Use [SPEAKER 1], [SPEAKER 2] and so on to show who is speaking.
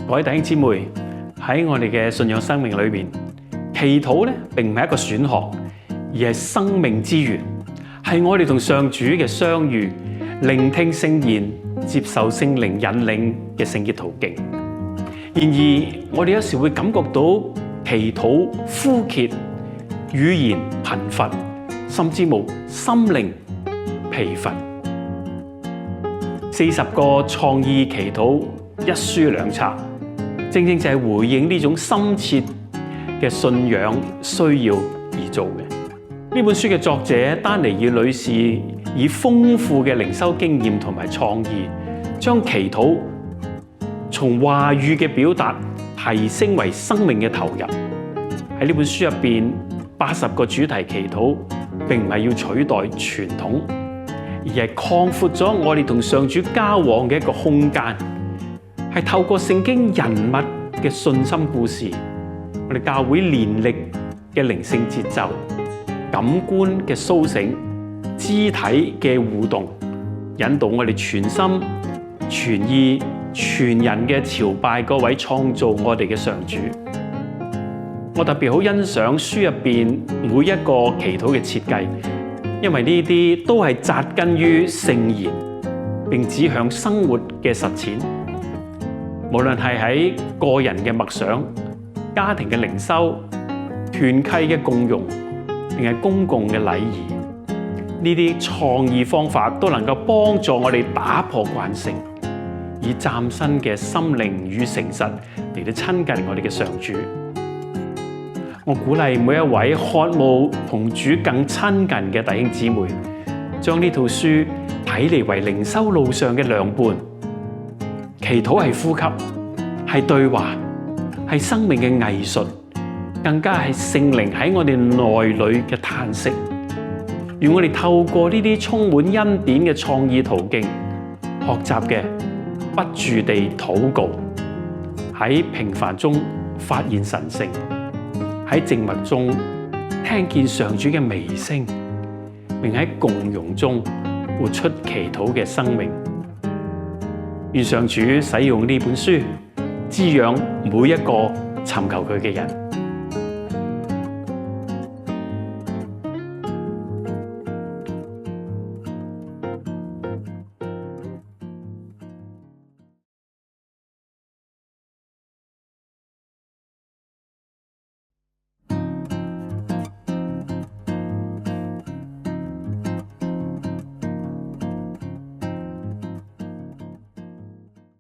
[SPEAKER 1] 各位弟兄姊妹，喺我哋嘅信仰生命裏邊，祈禱咧並唔係一個選項，而係生命之源，係我哋同上主嘅相遇、聆聽聖言、接受聖靈引領嘅聖潔途徑。然而，我哋有時會感覺到祈禱枯竭、語言貧乏，甚至無心靈疲乏。40個創意祈禱一書兩冊，正正就係回應呢種深切嘅信仰需要而做嘅。呢本書嘅作者丹尼爾女士以豐富嘅靈修經驗同埋創意，將祈禱從話語嘅表達提升為生命嘅投入。喺呢本書入邊，80個主題祈禱並唔係要取代傳統，而係擴闊咗我哋同上主交往嘅一個空間，係透過聖經人物嘅信心故事，我哋教會年歷嘅靈性節奏、感官嘅甦醒、肢體嘅互動，引導我哋全心全意全人嘅朝拜嗰位創造我哋嘅上主。我特別好欣賞書入邊每一個祈禱嘅設計，因為呢啲都係扎根於聖言，並指向生活嘅實踐。無論係喺個人嘅默想、家庭嘅靈修、團契嘅共融，定係公共嘅禮儀，呢啲創意方法都能夠幫助我哋打破慣性，以嶄新嘅心靈與誠實嚟到親近我哋嘅上主。我鼓勵每一位渴慕同主更親近嘅弟兄姊妹，將呢套書睇嚟為靈修路上嘅良伴。祈禱係呼吸，係對話，係生命嘅藝術，更加係聖靈喺我哋內裏嘅嘆息。願我哋透過呢啲充滿恩典嘅創意途徑，學習嘅不住地禱告，喺平凡中發現神聖，喺靜默中聽見上主嘅微聲，並喺共融中活出祈禱嘅生命。願上主使用呢本書滋養每一個尋求佢嘅人。